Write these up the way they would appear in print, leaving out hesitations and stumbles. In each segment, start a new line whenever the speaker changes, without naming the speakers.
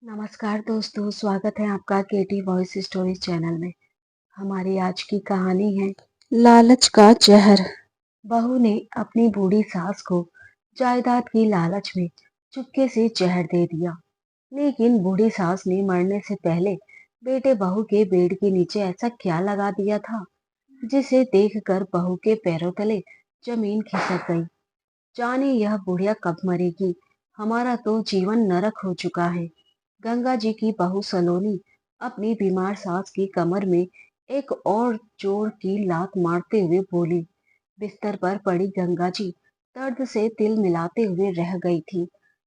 नमस्कार दोस्तों, स्वागत है आपका केटी वॉइस स्टोरीज चैनल में। हमारी आज की कहानी है लालच का जहर। बहू ने अपनी बूढ़ी सास को जायदाद की लालच में चुपके से जहर दे दिया। लेकिन बूढ़ी सास ने मरने से पहले बेटे बहू के बेड के नीचे ऐसा क्या लगा दिया था जिसे देखकर बहू के पैरों तले जमीन खिसक गई। जाने यह बुढ़िया कब मरेगी। हमारा तो जीवन नरक हो चुका है। गंगा जी की बहू सलोनी अपनी बीमार सास की कमर में एक और जोर की लात मारते हुए बोली। बिस्तर पर पड़ी गंगा जी दर्द से तिल मिलाते हुए रह गई थी,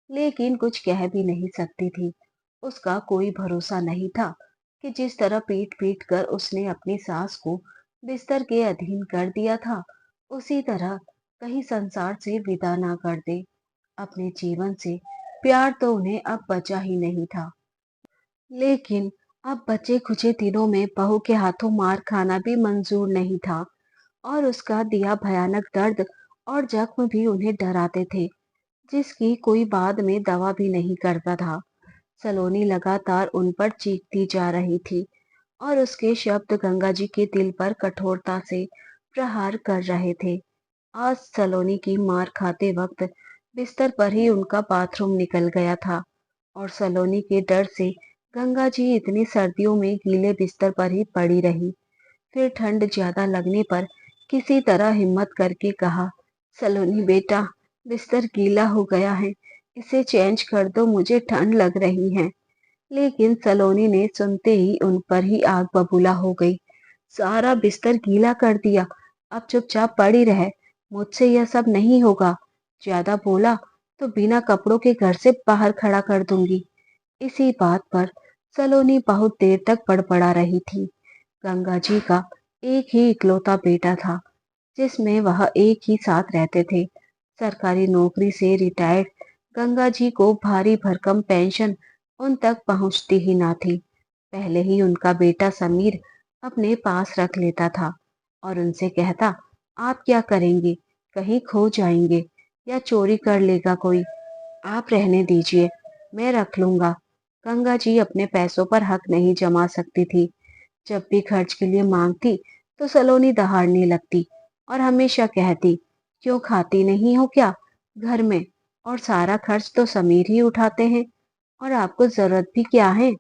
लेकिन कुछ कह भी नहीं सकती थी। उसका कोई भरोसा नहीं था कि जिस तरह पीट पीट कर उसने अपनी सास को बिस्तर के अधीन कर दिया था, उसी तरह कहीं संसार से विदा ना कर दे। अपने जीवन से प्यार तो उन्हें अब बचा ही नहीं था, लेकिन अब बचे खुचे दिनों में बहू के हाथों मार खाना भी मंजूर नहीं था। और उसका दिया भयानक दर्द और जख्म भी उन्हें डराते थे, जिसकी कोई बाद में दवा भी नहीं करता था। सलोनी लगातार उन पर चीखती जा रही थी और उसके शब्द गंगा जी के दिल पर कठोरता से प्रहार कर रहे थे। आज सलोनी की मार खाते वक्त बिस्तर पर ही उनका बाथरूम निकल गया था और सलोनी के डर से गंगा जी इतनी सर्दियों में गीले बिस्तर पर ही पड़ी रही। फिर ठंड ज्यादा लगने पर किसी तरह हिम्मत करके कहा, सलोनी बेटा, बिस्तर गीला हो गया है, इसे चेंज कर दो, मुझे ठंड लग रही है। लेकिन सलोनी ने सुनते ही उन पर ही आग बबूला हो गई। सारा बिस्तर गीला कर दिया, अब चुपचाप पड़ी रहे, मुझसे यह सब नहीं होगा। ज्यादा बोला तो बिना कपड़ों के घर से बाहर खड़ा कर दूंगी। इसी बात पर सलोनी बहुत देर तक बड़बड़ा रही थी। गंगा जी का एक ही इकलौता बेटा था, जिसमें वह एक ही साथ रहते थे। सरकारी नौकरी से रिटायर्ड गंगा जी को भारी भरकम पेंशन उन तक पहुंचती ही ना थी। पहले ही उनका बेटा समीर अपने पास रख लेता था और उनसे कहता, आप क्या करेंगे, कहीं खो जाएंगे या चोरी कर लेगा कोई, आप रहने दीजिए, मैं रख लूंगा। गंगा जी अपने पैसों पर हक नहीं जमा सकती थी। जब भी खर्च के लिए मांगती तो सलोनी दहाड़ने लगती और हमेशा कहती, क्यों खाती नहीं हो क्या घर में, और सारा खर्च तो समीर ही उठाते हैं, और आपको जरूरत भी क्या है,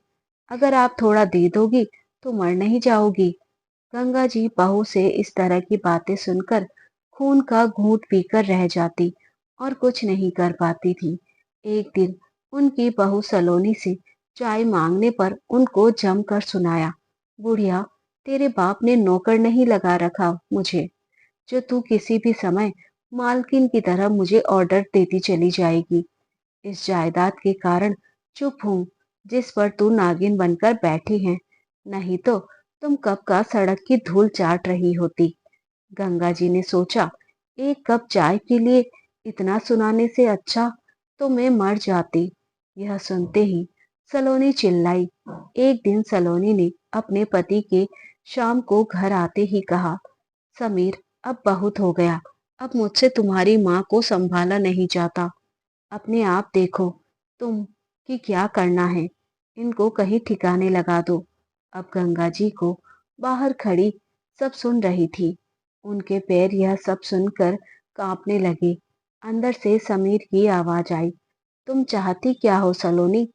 अगर आप थोड़ा दे दोगी तो मर नहीं जाओगी। गंगा जी बहू से इस तरह की बातें सुनकर खून का घूंट पीकर रह जाती और कुछ नहीं कर पाती थी। एक दिन उनकी बहू सलोनी से चाय मांगने पर उनको जमकर सुनाया, बुढ़िया, तेरे बाप ने नौकर नहीं लगा रखा मुझे, जो तू किसी भी समय मालकिन की तरह मुझे ऑर्डर देती चली जाएगी। इस जायदाद के कारण चुप हूँ जिस पर तू नागिन बनकर बैठी है, नहीं तो तुम कब का सड़क की धूल चाट रही होती। गंगा जी ने सोचा, एक कप चाय के लिए इतना सुनाने से अच्छा तो मैं मर जाती। यह सुनते ही सलोनी चिल्लाई। एक दिन सलोनी ने अपने पति के शाम को घर आते ही कहा, समीर, अब बहुत हो गया, अब मुझसे तुम्हारी माँ को संभाला नहीं जाता। अपने आप देखो तुम कि क्या करना है, इनको कहीं ठिकाने लगा दो। अब गंगा जी को बाहर खड़ी सब सुन रही थी। उनके पैर यह सब सुनकर कांपने लगे। अंदर से समीर की आवाज आई, तुम चाहती क्या हो सलोनी,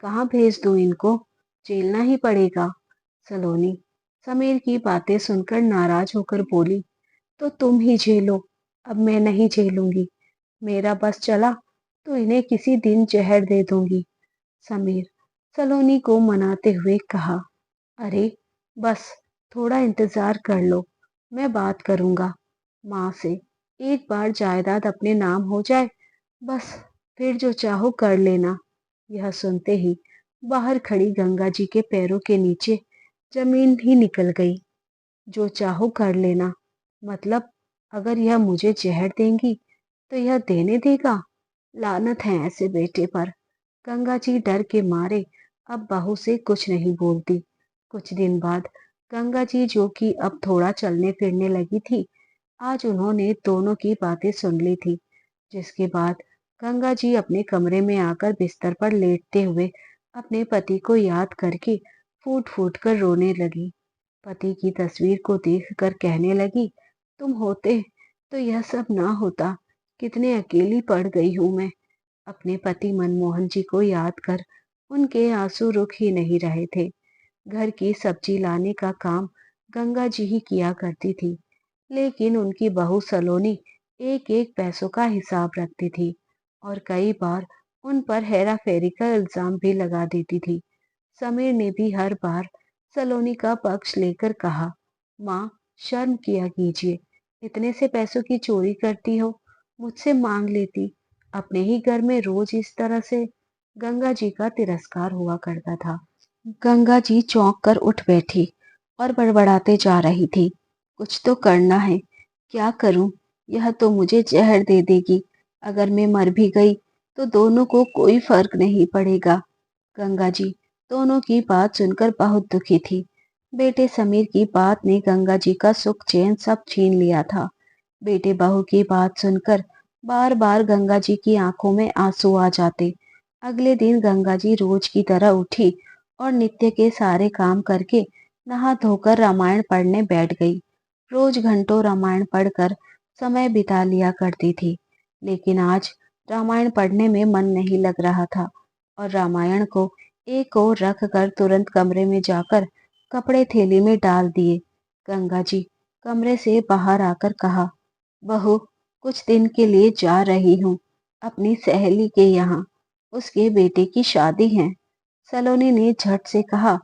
कहाँ भेज दूं इनको, झेलना ही पड़ेगा। सलोनी समीर की बातें सुनकर नाराज होकर बोली, तो तुम ही झेलो, अब मैं नहीं झेलूंगी। मेरा बस चला तो इन्हें किसी दिन जहर दे दूंगी। समीर सलोनी को मनाते हुए कहा, अरे बस थोड़ा इंतजार कर लो, मैं बात करूंगा माँ से, एक बार जायदाद अपने नाम हो जाए, बस फिर जो चाहो कर लेना। यह सुनते ही बाहर खड़ी गंगा जी के पैरों के नीचे जमीन ही निकल गई। जो चाहो कर लेना, मतलब अगर यह मुझे जहर देंगी तो यह देने देगा, लानत है ऐसे बेटे पर। गंगा जी डर के मारे अब बहू से कुछ नहीं बोलती। कुछ दिन बाद गंगा जी, जो कि अब थोड़ा चलने फिरने लगी थी, आज उन्होंने दोनों की बातें सुन ली थी। जिसके बाद गंगा जी अपने कमरे में आकर बिस्तर पर लेटते हुए अपने पति को याद करके फूट फूट कर रोने लगी। पति की तस्वीर को देखकर कहने लगी, तुम होते तो यह सब ना होता। कितने अकेली पड़ गई हूं मैं। अपने पति मनमोहन जी को याद कर उनके आंसू रुक ही नहीं रहे थे। घर की सब्जी लाने का काम गंगा जी ही किया करती थी, लेकिन उनकी बहू सलोनी एक एक पैसों का हिसाब रखती थी और कई बार उन पर हेरा फेरी का इल्जाम भी लगा देती थी। समीर ने भी हर बार सलोनी का पक्ष लेकर कहा, माँ, शर्म किया कीजिए। इतने से पैसों की चोरी करती हो, मुझसे मांग लेती। अपने ही घर में रोज इस तरह से। गंगा जी का तिरस्कार हुआ करता था। गंगा जी चौंक कर उठ बैठी और बड़बड़ाते जा रही थी, कुछ तो करना है। क्या करूं? यह तो मुझे जहर दे देगी। अगर मैं मर भी गई तो दोनों को कोई फर्क नहीं पड़ेगा। गंगा जी दोनों की बात सुनकर बहुत दुखी थी। बेटे समीर की बात ने गंगा जी का सुख चैन सब छीन लिया था। बेटे बहू की बात सुनकर बार बार गंगा जी की आंखों में आंसू आ जाते। अगले दिन गंगा जी रोज की तरह उठी और नित्य के सारे काम करके नहा धोकर रामायण पढ़ने बैठ गई। रोज घंटों रामायण पढ़कर समय बिता लिया करती थी, लेकिन आज रामायण पढ़ने में मन नहीं लग रहा था और रामायण को एक ओर रख कर तुरंत कमरे में जाकर कपड़े थैली में डाल दिए। गंगा जी कमरे से बाहर आकर कहा, बहू, कुछ दिन के लिए जा रही हूँ अपनी सहेली के यहाँ। उसके बेटे की शादी है। सलोनी ने झट से कहा,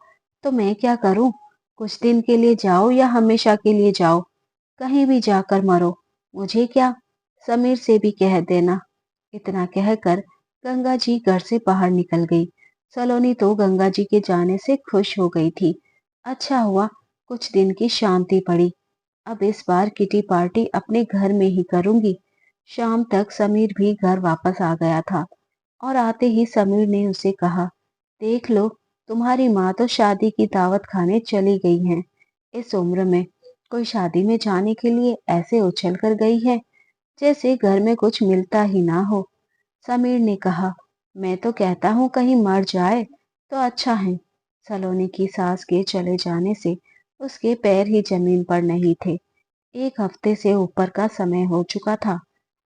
तो मैं क्या करूं? कुछ दिन के लिए जाओ या हमेशा के लिए जाओ, कहीं भी जाकर मरो, मुझे क्या। समीर से भी कह देना। इतना कहकर गंगा जी घर से बाहर निकल गई। सलोनी तो गंगा जी के जाने से खुश हो गई थी। अच्छा हुआ कुछ दिन की शांति पड़ी। अब इस बार किटी पार्टी अपने घर में ही करूंगी। शाम तक समीर भी घर वापस आ गया था और आते ही समीर ने उसे कहा, देख लो, तुम्हारी माँ तो शादी की दावत खाने चली गई हैं। इस उम्र में कोई शादी में जाने के लिए ऐसे उछल कर गई है जैसे घर में कुछ मिलता ही ना हो। समीर ने कहा, मैं तो कहता हूँ कहीं मर जाए तो अच्छा है। सलोनी की सास के चले जाने से उसके पैर ही जमीन पर नहीं थे। एक हफ्ते से ऊपर का समय हो चुका था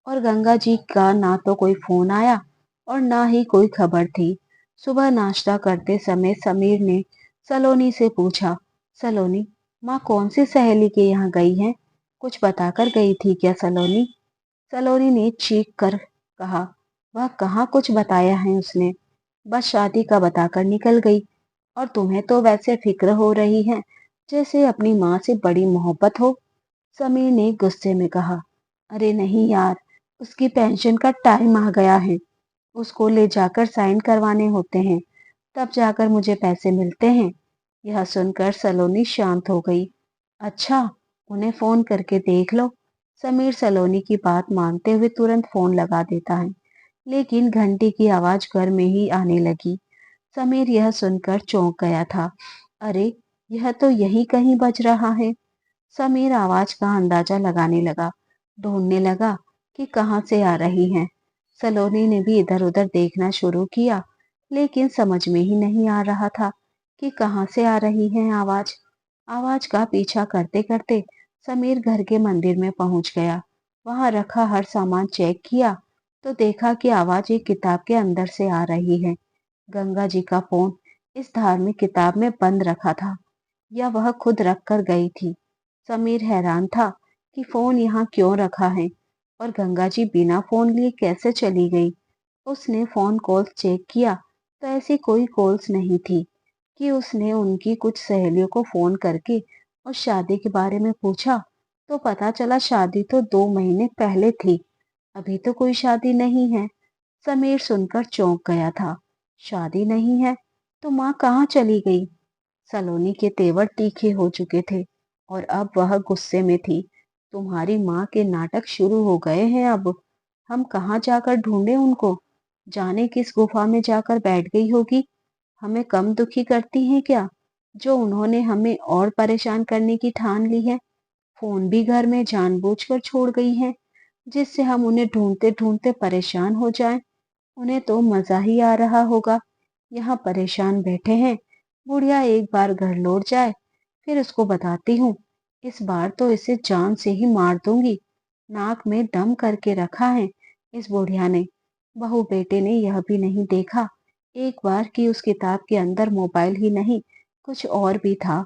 और गंगा जी का ना तो कोई फोन आया और ना ही कोई खबर थी। सुबह नाश्ता करते समय समीर ने सलोनी से पूछा, सलोनी, माँ कौन सी सहेली के यहाँ गई है? कुछ बताकर गई थी क्या सलोनी? सलोनी ने चीख कर कहा, वह कहाँ कुछ बताया है उसने, बस शादी का बताकर निकल गई। और तुम्हें तो वैसे फिक्र हो रही है जैसे अपनी माँ से बड़ी मोहब्बत हो। समीर ने गुस्से में कहा, अरे नहीं यार, उसकी पेंशन का टाइम आ गया है। उसको ले जाकर साइन करवाने होते हैं, तब जाकर मुझे पैसे मिलते हैं। यह सुनकर सलोनी शांत हो गई। अच्छा, उन्हें फोन करके देख लो। समीर सलोनी की बात मानते हुए तुरंत फोन लगा देता है, लेकिन घंटी की आवाज घर में ही आने लगी। समीर यह सुनकर चौंक गया था। अरे, यह तो यही कहीं बज रहा है। समीर आवाज का अंदाजा लगाने लगा, ढूंढने लगा कि कहाँ से आ रही है। सलोनी ने भी इधर उधर देखना शुरू किया, लेकिन समझ में ही नहीं आ रहा था कि कहाँ से आ रही है आवाज। आवाज का पीछा करते करते समीर घर के मंदिर में पहुंच गया। वहां रखा हर सामान चेक किया तो देखा कि आवाज एक किताब के अंदर से आ रही है। गंगा जी का फोन इस धार्मिक किताब में बंद रखा था या वह खुद रख कर गई थी। समीर हैरान था कि फोन यहाँ क्यों रखा है और गंगा जी बिना फोन लिए कैसे चली गई। उसने फोन कॉल्स चेक किया तो ऐसी कोई कॉल्स नहीं थी कि उसने उनकी कुछ सहेलियों को फोन करके और शादी के बारे में पूछा तो पता चला शादी तो 2 महीने पहले थी। अभी तो कोई शादी नहीं है। समीर सुनकर चौंक गया था। शादी नहीं है तो माँ कहाँ चली गई? सलोनी के तेवर तीखे हो चुके थे और अब वह गुस्से में थी। तुम्हारी माँ के नाटक शुरू हो गए हैं अब। हम कहाँ जाकर ढूंढे उनको? जाने किस गुफा में जाकर बैठ गई होगी। हमें कम दुखी करती हैं क्या, जो उन्होंने हमें और परेशान करने की ठान ली है। फोन भी घर में जानबूझकर छोड़ गई हैं, जिससे हम उन्हें ढूंढते ढूंढते परेशान हो जाएं। उन्हें तो मजा ही आ रहा होगा। यहाँ परेशान बैठे हैं। बुढ़िया एक बार घर लौट जाए, फिर उसको बताती हूँ। इस बार तो इसे जान से ही मार दूंगी। नाक में दम करके रखा है इस बुढ़िया ने। बहू बेटे ने यह भी नहीं देखा एक बार कि उस किताब के अंदर मोबाइल ही नहीं, कुछ और भी था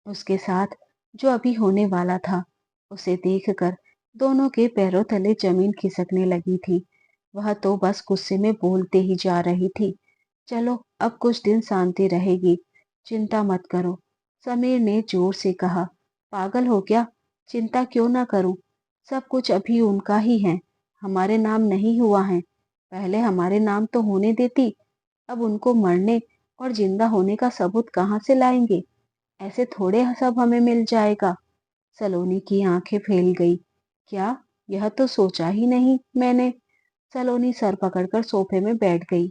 उसके साथ, जो अभी होने वाला था। उसे देखकर दोनों के पैरों तले जमीन खिसकने लगी थी। वह तो बस गुस्से में बोलते ही जा रही थी, चलो अब कुछ दिन शांति रहेगी, चिंता मत करो। समीर ने जोर से कहा, पागल हो क्या? चिंता क्यों ना करूं? सब कुछ अभी उनका ही है, हमारे नाम नहीं हुआ है। पहले हमारे नाम तो होने देती। अब उनको मरने और जिंदा होने का सबूत कहाँ से लाएंगे? ऐसे थोड़े सब हमें मिल जाएगा। सलोनी की आंखें फैल गई। क्या? यह तो सोचा ही नहीं मैंने। सलोनी सर पकड़कर सोफे में बैठ गई।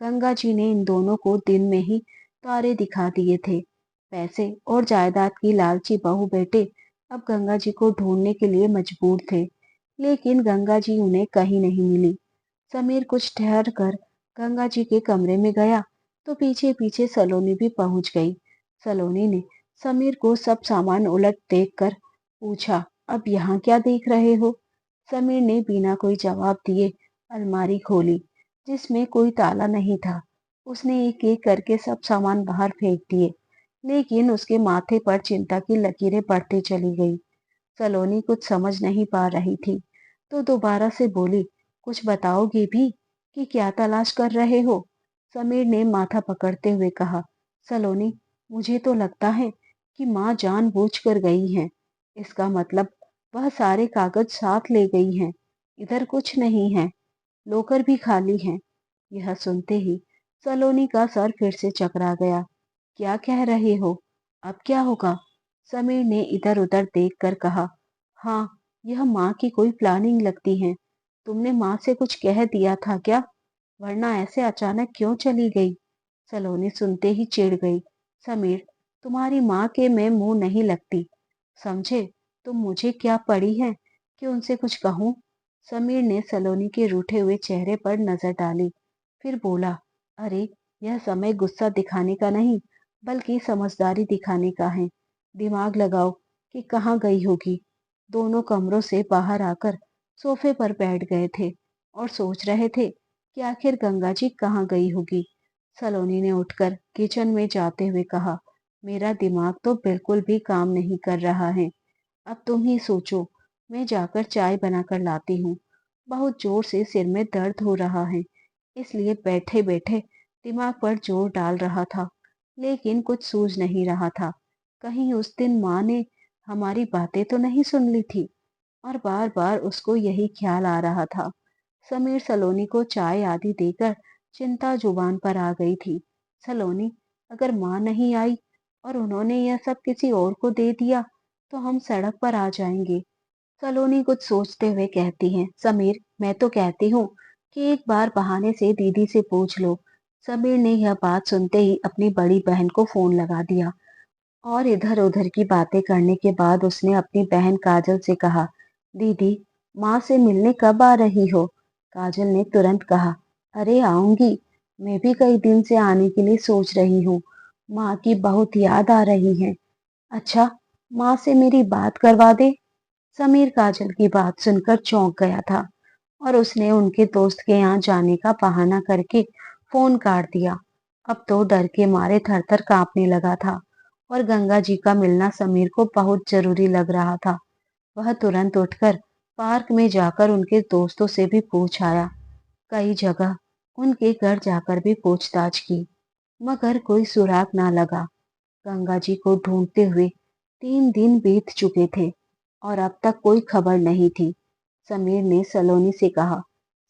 गंगा जी ने इन दोनों को दिन में ही तारे दिखा दिए थे। पैसे और जायदाद की लालची बहू बेटे अब गंगा जी को ढूंढने के लिए मजबूर थे, लेकिन गंगा जी उन्हें कहीं नहीं मिली। समीर कुछ ठहर कर गंगा जी के कमरे में गया तो पीछे पीछे सलोनी भी पहुंच गई। सलोनी ने समीर को सब सामान उलट देखकर पूछा, अब यहाँ क्या देख रहे हो? समीर ने बिना कोई जवाब दिए अलमारी खोली, जिसमें कोई ताला नहीं था। उसने एक एक करके सब सामान बाहर फेंक दिए, लेकिन उसके माथे पर चिंता की लकीरें बढ़ती चली गई। सलोनी कुछ समझ नहीं पा रही थी, तो दोबारा से बोली, कुछ बताओगी भी कि क्या तलाश कर रहे हो? समीर ने माथा पकड़ते हुए कहा, सलोनी, मुझे तो लगता है कि माँ जानबूझकर गई हैं। इसका मतलब वह सारे कागज साथ ले गई हैं। इधर कुछ नहीं है, लोकर भी खाली है। यह सुनते ही सलोनी का सर फिर से चकरा गया। क्या कह रहे हो? अब क्या होगा? समीर ने इधर उधर देखकर कहा, हाँ, यह माँ की कोई प्लानिंग लगती है। तुमने माँ से कुछ कह दिया था क्या? वरना ऐसे अचानक क्यों चली गई? सलोनी सुनते ही चिढ़ गई। समीर, तुम्हारी माँ के मैं मुंह नहीं लगती, समझे? तुम मुझे क्या पड़ी है कि उनसे कुछ कहूँ? समीर ने सलोनी के रूठे हुए चेहरे पर नजर डाली, फिर बोला, अरे, यह समय गुस्सा दिखाने का नहीं, बल्कि समझदारी दिखाने का है। दिमाग लगाओ कि कहाँ गई होगी। दोनों कमरों से बाहर आकर सोफे पर बैठ गए थे और सोच रहे थे कि आखिर गंगा जी कहाँ गई होगी। सलोनी ने उठकर किचन में जाते हुए कहा, मेरा दिमाग तो बिल्कुल भी काम नहीं कर रहा है। अब तुम ही सोचो, मैं जाकर चाय बनाकर लाती हूँ। बहुत जोर से सिर में दर्द हो रहा है, इसलिए बैठे बैठे दिमाग पर जोर डाल रहा था, लेकिन कुछ सूझ नहीं रहा था। कहीं उस दिन माँ ने हमारी बातें तो नहीं सुन ली थी? और बार बार उसको यही ख्याल आ रहा था। समीर सलोनी को चाय आदि देकर चिंता जुबान पर आ गई थी। सलोनी, अगर माँ नहीं आई और उन्होंने यह सब किसी और को दे दिया तो हम सड़क पर आ जाएंगे। सलोनी कुछ सोचते हुए कहती है, समीर, मैं तो कहती हूँ कि एक बार बहाने से दीदी से पूछ लो। समीर ने यह बात सुनते ही अपनी बड़ी बहन को फोन लगा दिया और इधर उधर की बातें करने के बाद उसने अपनी बहन काजल से कहा, दीदी, माँ से मिलने कब आ रही हो? काजल ने तुरंत कहा, अरे आऊंगी, मैं भी कई दिन से आने के लिए सोच रही हूँ। माँ की बहुत याद आ रही है। अच्छा, माँ से मेरी बात करवा दे। समीर काजल की बात सुनकर चौंक गया था और उसने उनके दोस्त के यहाँ जाने का बहाना करके फोन काट दिया। अब तो डर के मारे थर थर कांपने लगा था और गंगा जी का मिलना समीर को बहुत जरूरी लग रहा था। वह तुरंत उठकर पार्क में जाकर उनके दोस्तों से भी पूछ आया। कई जगह उनके घर जाकर भी पूछताछ की, मगर कोई सुराग ना लगा। गंगा जी को ढूंढते हुए 3 दिन बीत चुके थे और अब तक कोई खबर नहीं थी। समीर ने सलोनी से कहा,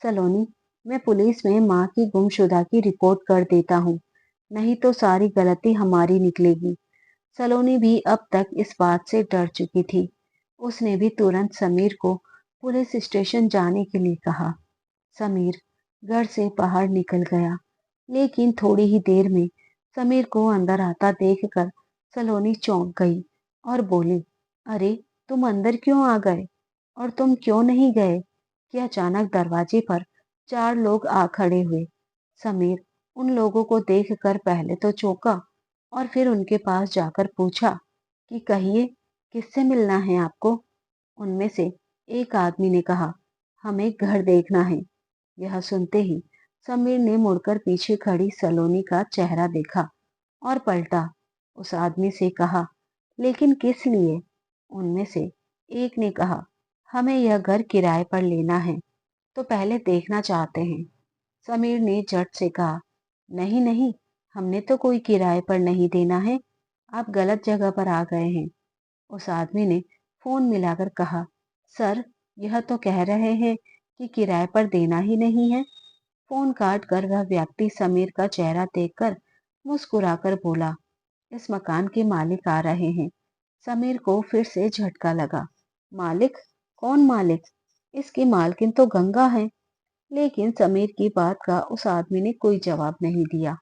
सलोनी, मैं पुलिस में माँ की गुमशुदा की रिपोर्ट कर देता हूँ, नहीं तो सारी गलती हमारी निकलेगी। सलोनी भी अब तक इस बात से डर चुकी थी। उसने भी तुरंत समीर को पुलिस स्टेशन जाने के लिए कहा। समीर घर से बाहर निकल गया, लेकिन थोड़ी ही देर में समीर को अंदर आता देखकर सलोनी चौंक गई और बोली, अरे, तुम अंदर क्यों आ गए? और तुम क्यों नहीं गए? कि अचानक दरवाजे पर 4 लोग आ खड़े हुए। समीर उन लोगों को देखकर पहले तो चौंका और फिर उनके पास जाकर पूछा कि कहिए, किससे मिलना है आपको? उनमें से एक आदमी ने कहा, हमें घर देखना है। यह सुनते ही समीर ने मुड़कर पीछे खड़ी सलोनी का चेहरा देखा और पलटा उस आदमी से कहा, लेकिन किस लिए? उनमें से एक ने कहा, हमें यह घर किराए पर लेना है, तो पहले देखना चाहते हैं। समीर ने झट से कहा, नहीं नहीं, हमने तो कोई किराए पर नहीं देना है, आप गलत जगह पर आ गए हैं। उस आदमी ने फोन मिलाकर कहा, सर, यह तो कह रहे हैं कि किराए पर देना ही नहीं है। फोन काट कर वह व्यक्ति समीर का चेहरा देखकर मुस्कुराकर बोला, इस मकान के मालिक आ रहे हैं। समीर को फिर से झटका लगा। मालिक? कौन मालिक? इसकी मालकिन तो गंगा है। लेकिन समीर की बात का उस आदमी ने कोई जवाब नहीं दिया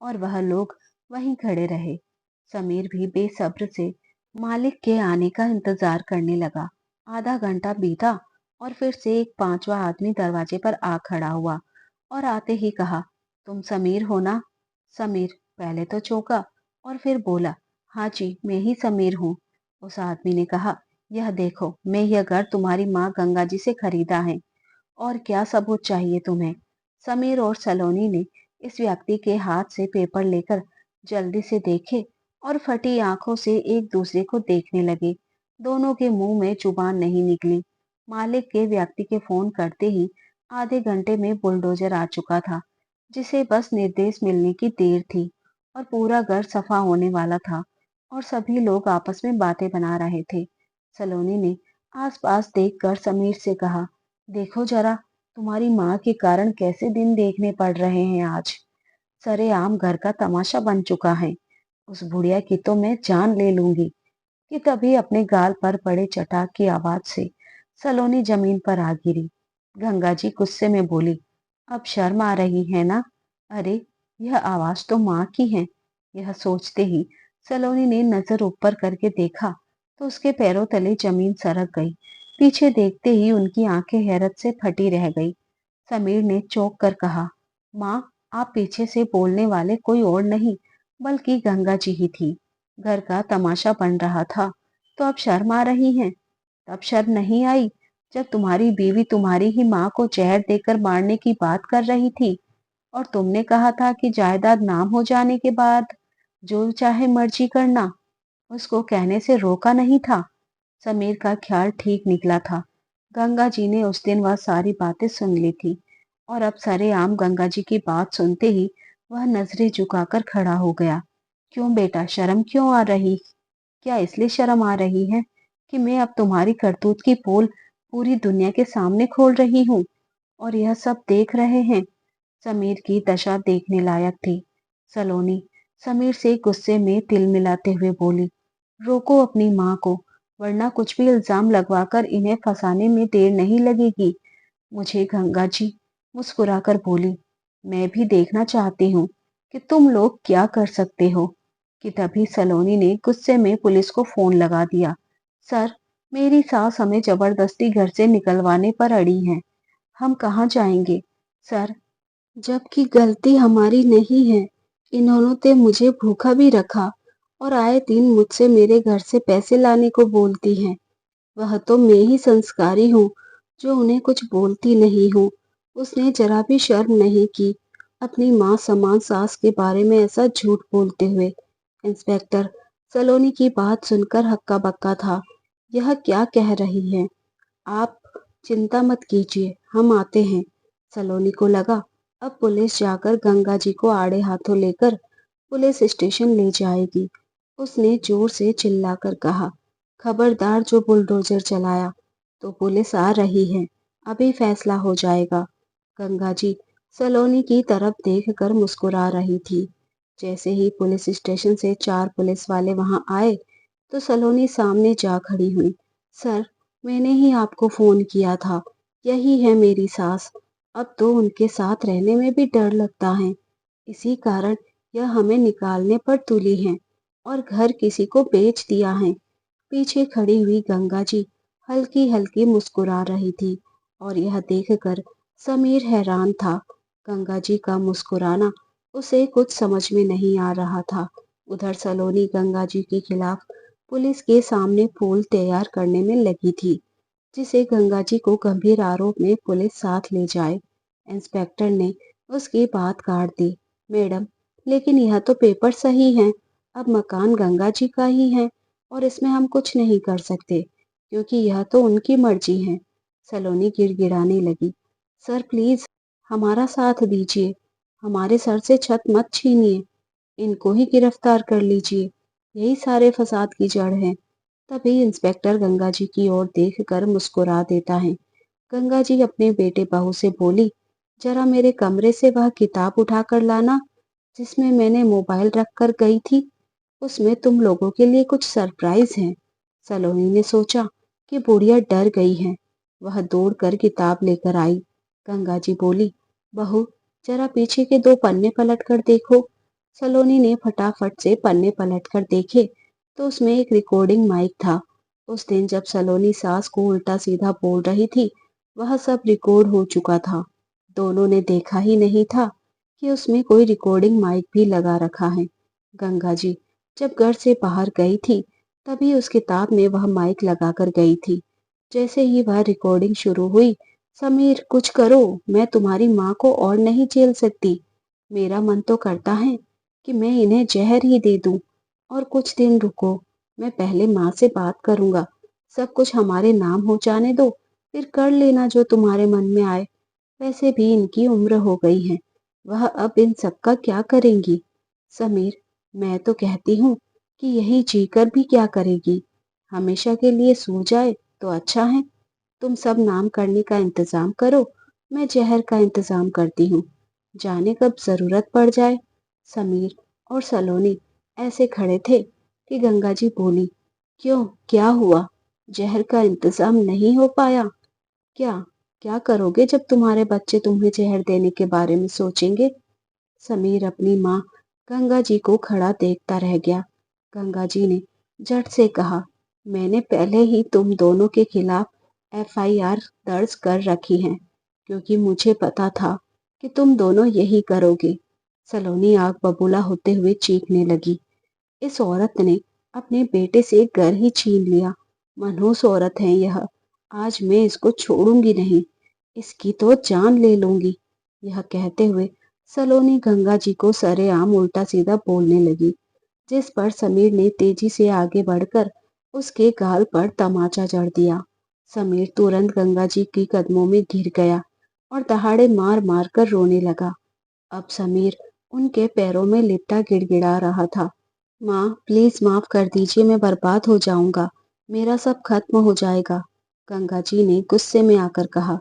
और वह लोग वहीं खड़े रहे। समीर भी बेसब्र से मालिक के आने का इंतजार करने लगा। आधा घंटा बीता और फिर से एक पांचवा आदमी दरवाजे पर आ खड़ा हुआ और आते ही कहा, तुम समीर हो ना? समीर पहले तो चौंका और फिर बोला, हाँ जी, मैं ही समीर हूँ। उस आदमी ने कहा, यह देखो, मैं यह घर तुम्हारी माँ गंगा जी से खरीदा है। और क्या सबूत चाहिए तुम्हें? समीर और सलोनी ने इस व्यक्ति के हाथ से पेपर लेकर जल्दी से देखे और फटी आंखों से एक दूसरे को देखने लगे। दोनों के मुंह में जुबान नहीं निकली। मालिक के व्यक्ति के फोन करते ही आधे घंटे में बुलडोजर आ चुका था, जिसे बस निर्देश मिलने की देर थी और पूरा घर सफा होने वाला था और सभी लोग आपस में बातें बना रहे थे। सलोनी ने आसपास देखकर समीर से कहा, देखो जरा, तुम्हारी माँ के कारण कैसे दिन देखने पड़ रहे हैं आज। सरेआम घर का तमाशा बन चुका है। उस बुढ़िया की तो मैं जान ले लूंगी। कि तभी अपने गाल पर पड़े चटाक की आवाज से सलोनी जमीन पर आ गिरी। गंगा जी गुस्से में बोली, अब शर्म आ रही है ना? अरे, यह आवाज तो माँ की है। यह सोचते ही सलोनी ने नजर ऊपर करके देखा तो उसके पैरों तले जमीन सरक गई। पीछे देखते ही उनकी आंखें हैरत से फटी रह गई। समीर ने चौंक कर कहा, माँ, आप पीछे से बोलने वाले कोई और नहीं बल्कि गंगा जी ही थी। घर का तमाशा बन रहा था तो अब शर्म आ रही है? तब शर्म नहीं आई जब तुम्हारी बीवी तुम्हारी ही माँ को जहर देकर मारने की बात कर रही थी और तुमने कहा था कि जायदाद नाम हो जाने के बाद जो चाहे मर्जी करना। उसको कहने से रोका नहीं था। समीर का ख्याल ठीक निकला था। गंगा जी ने उस दिन वह सारी बातें सुन ली थी और अब सरेआम गंगा जी की बात सुनते ही वह नजरें झुकाकर खड़ा हो गया। क्यों बेटा, शर्म क्यों आ रही? क्या इसलिए शर्म आ रही है कि मैं अब तुम्हारी करतूत की पोल पूरी दुनिया के सामने खोल रही हूँ और यह सब देख रहे हैं? समीर की दशा देखने लायक थी। सलोनी समीर से गुस्से में तिल मिलाते हुए बोली, रोको अपनी माँ को, वरना कुछ भी इल्जाम लगवाकर इन्हें फंसाने में देर नहीं लगेगी। मुझे गंगा जी मुस्कुराकर बोली, मैं भी देखना चाहती हूँ कि तुम लोग क्या कर सकते हो। कि तभी सलोनी ने गुस्से में पुलिस को फोन लगा दिया। सर, मेरी सास हमें जबरदस्ती घर से निकलवाने पर अड़ी है। हम कहाँ जाएंगे? सर, जबकि गलती हमारी नहीं है। इन्होंने तो मुझे भूखा भी रखा और आए दिन मुझसे मेरे घर से पैसे लाने को बोलती हैं। वह तो मैं ही संस्कारी हूँ जो उन्हें कुछ बोलती नहीं हूँ। उसने जरा भी शर्म नहीं की अपनी माँ समान सास के बारे में ऐसा झूठ बोलते हुए। इंस्पेक्टर सलोनी की बात सुनकर हक्का बक्का था। यह क्या कह रही है? आप चिंता मत कीजिए, हम आते हैं। सलोनी को लगा अब पुलिस जाकर गंगा जी को आड़े हाथों लेकर पुलिस स्टेशन ले जाएगी। उसने जोर से चिल्लाकर कहा, खबरदार जो बुलडोजर चलाया, तो पुलिस आ रही है, अभी फैसला हो जाएगा। गंगा जी सलोनी की तरफ देखकर मुस्कुरा रही थी। जैसे ही पुलिस स्टेशन से 4 पुलिस वाले वहां आए तो सलोनी सामने जा खड़ी हुई। सर, मैंने ही आपको फोन किया था, यही है मेरी सास। अब तो उनके साथ रहने में भी डर लगता है। इसी कारण यह हमें निकालने पर तुली है और घर किसी को बेच दिया है। पीछे खड़ी हुई गंगा जी हल्की हल्की मुस्कुरा रही थी और यह देखकर समीर हैरान था। गंगा जी का मुस्कुराना उसे कुछ समझ में नहीं आ रहा था। उधर सलोनी गंगा जी के खिलाफ पुलिस के सामने फूल तैयार करने में लगी थी, जिसे गंगा जी को गंभीर आरोप में पुलिस साथ ले जाए। इंस्पेक्टर ने उसकी बात काट दी। मैडम, लेकिन यह तो पेपर सही है। अब मकान गंगा जी का ही है और इसमें हम कुछ नहीं कर सकते, क्योंकि यह तो उनकी मर्जी है। सलोनी गिड़गिड़ाने लगी। सर प्लीज, हमारा साथ दीजिए। हमारे सर से छत मत छीनिए। इनको ही गिरफ्तार कर लीजिए। यही सारे फसाद की जड़ है। तभी इंस्पेक्टर गंगा जी की ओर देखकर मुस्कुरा देता है। गंगा जी अपने बेटे बहू से बोली, जरा मेरे कमरे से वह किताब उठाकर लाना जिसमें मैंने मोबाइल रख कर गई थी। उसमें तुम लोगों के लिए कुछ सरप्राइज है। सलोनी ने सोचा कि बुढ़िया डर गई है। वह दौड़कर किताब लेकर आई। गंगा जी बोली, बहू, जरा पीछे के 2 पन्ने पलट कर देखो। सलोनी ने फटाफट से पन्ने पलटकर देखे तो उसमें एक रिकॉर्डिंग माइक था। उस दिन जब सलोनी सास को उल्टा सीधा बोल रही थी, वह सब रिकॉर्ड हो चुका था। दोनों ने देखा ही नहीं था कि उसमें कोई रिकॉर्डिंग माइक भी लगा रखा है। गंगा जी जब घर से बाहर गई थी, तभी उस किताब में वह माइक लगाकर गई थी। जैसे ही वह रिकॉर्डिंग शुरू हुई, समीर कुछ करो, मैं तुम्हारी माँ को और नहीं झेल सकती। मेरा मन तो करता है कि मैं इन्हें जहर ही दे दूं। और कुछ दिन रुको, मैं पहले माँ से बात करूंगा। सब कुछ हमारे नाम हो जाने दो, फिर कर लेना जो तुम्हारे मन में आए। वैसे भी इनकी उम्र हो गई है, वह अब इन सब का क्या करेंगी। समीर, मैं तो कहती हूँ कि यही जीकर भी क्या करेगी। हमेशा के लिए सो जाए तो अच्छा है। तुम सब नाम करने का इंतजाम करो, मैं जहर का इंतजाम करती हूँ। जाने कब जरूरत पड़ जाए। समीर और सलोनी ऐसे खड़े थे कि गंगा जी बोली, क्यों, क्या हुआ? जहर का इंतजाम नहीं हो पाया? क्या क्या करोगे जब तुम्हारे बच्चे तुम्हें जहर देने के बारे में सोचेंगे? समीर अपनी माँ गंगा जी को खड़ा देखता रह गया। गंगा जी ने झट से कहा, मैंने पहले ही तुम दोनों के खिलाफ एफआईआर दर्ज कर रखी है, क्योंकि मुझे पता था कि तुम दोनों यही करोगे। सलोनी आग बबूला होते हुए चीखने लगी। इस औरत ने अपने बेटे से घर ही छीन लिया। मनहूस औरत है यह। आज मैं इसको छोड़ूंगी नहीं। इसकी तो जान ले लूंगी। यह कहते हुए सलोनी गंगा जी को सरेआम उल्टा सीधा बोलने लगी, जिस पर समीर ने तेजी से आगे बढ़कर उसके गाल पर तमाचा जड़ दिया। समीर तुरंत गंगा जी के कदमों में गिर गया और दहाड़े मार मार कर रोने लगा। अब समीर उनके पैरों में लिपटा गिड़गिड़ा रहा था। माँ प्लीज माफ कर दीजिए, मैं बर्बाद हो जाऊंगा। मेरा सब खत्म हो जाएगा। गंगा जी ने गुस्से में आकर कहा,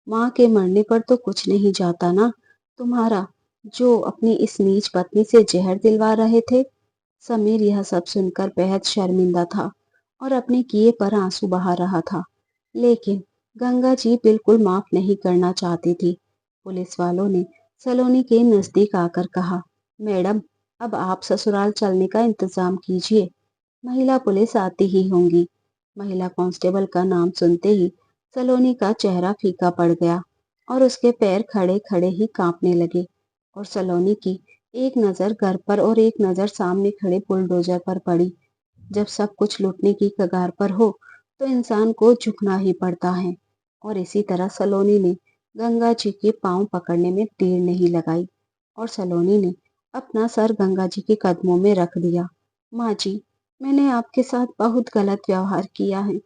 माँ के मरने पर तो कुछ नहीं जाता ना तुम्हारा, जो अपनी इस नीच पत्नी से जहर दिलवा रहे थे। समीर यह सब सुनकर बेहद शर्मिंदा था और अपने किए पर आंसू बहा रहा था। लेकिन गंगा जी बिल्कुल माफ नहीं करना चाहती थी। पुलिस वालों ने सलोनी के नजदीक आकर कहा, मैडम, अब आप ससुराल चलने का इंतजाम कीजिए। महिला पुलिस आती ही होंगी। महिला कांस्टेबल का नाम सुनते ही सलोनी का चेहरा फीका पड़ गया और उसके पैर खड़े खड़े ही कांपने लगे। और सलोनी की एक नजर घर पर और एक नजर सामने खड़े बुलडोजर पर पड़ी। जब सब कुछ लूटने की कगार पर हो तो इंसान को झुकना ही पड़ता है। और इसी तरह सलोनी ने गंगा जी के पांव पकड़ने में देर नहीं लगाई और सलोनी ने अपना सर गंगा जी के कदमों में रख दिया। माँ जी, मैंने आपके साथ बहुत गलत व्यवहार किया है,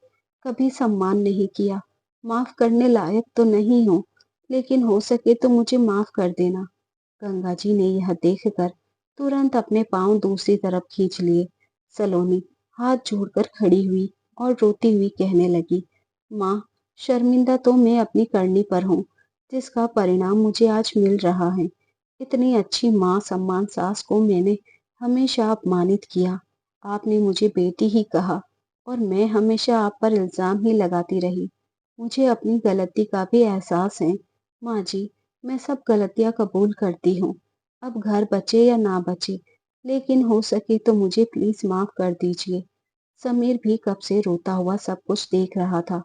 कभी सम्मान नहीं किया। माफ करने लायक तो नहीं हो, लेकिन हो सके तो मुझे माफ कर देना। गंगा जी ने यह देखकर तुरंत अपने पांव दूसरी तरफ खींच लिए। सलोनी हाथ जोड़कर खड़ी हुई और रोती हुई कहने लगी, माँ, शर्मिंदा तो मैं अपनी करनी पर हूँ, जिसका परिणाम मुझे आज मिल रहा है। इतनी अच्छी माँ सम्मान सास को मैंने हमेशा अपमानित किया। आपने मुझे बेटी ही कहा और मैं हमेशा आप पर इल्जाम ही लगाती रही। मुझे अपनी गलती का भी एहसास है। माँ जी, मैं सब गलतियाँ कबूल करती हूँ। अब घर बचे या ना बचे, लेकिन हो सके तो मुझे प्लीज माफ कर दीजिए। समीर भी कब से रोता हुआ सब कुछ देख रहा था।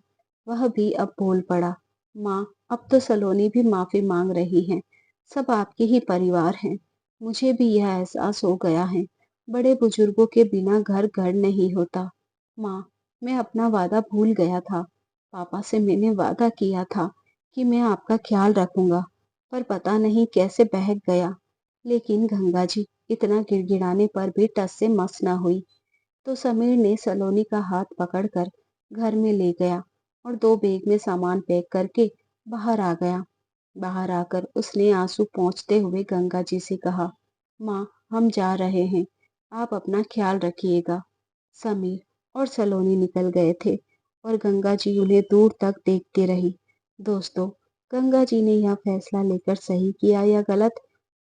वह भी अब बोल पड़ा, माँ, अब तो सलोनी भी माफी मांग रही है। सब आपके ही परिवार हैं। मुझे भी यह एहसास हो गया है। बड़े बुजुर्गों के बिना घर घर नहीं होता। माँ, मैं अपना वादा भूल गया था। पापा से मैंने वादा किया था कि मैं आपका ख्याल रखूंगा, पर पता नहीं कैसे बहक गया। लेकिन गंगा जी इतना गिड़गिड़ाने पर भी टस से मस न हुई। तो समीर ने सलोनी का हाथ पकड़कर घर में ले गया और 2 बैग में सामान पैक करके बाहर आ गया। बाहर आकर उसने आंसू पोंछते हुए गंगा जी से कहा, माँ, हम जा रहे हैं, आप अपना ख्याल रखिएगा। समीर और सलोनी निकल गए थे और गंगा जी उन्हें दूर तक देखती रही। दोस्तों, गंगा जी ने यह फैसला लेकर सही किया या गलत,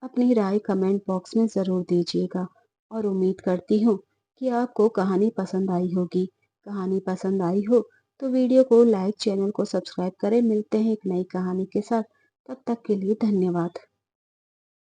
अपनी राय कमेंट बॉक्स में ज़रूर दीजिएगा और उम्मीद करती हूँ कि आपको कहानी पसंद आई होगी। कहानी पसंद आई हो तो वीडियो को लाइक, चैनल को सब्सक्राइब करें। मिलते हैं एक नई कहानी के साथ। तब तक के लिए धन्यवाद।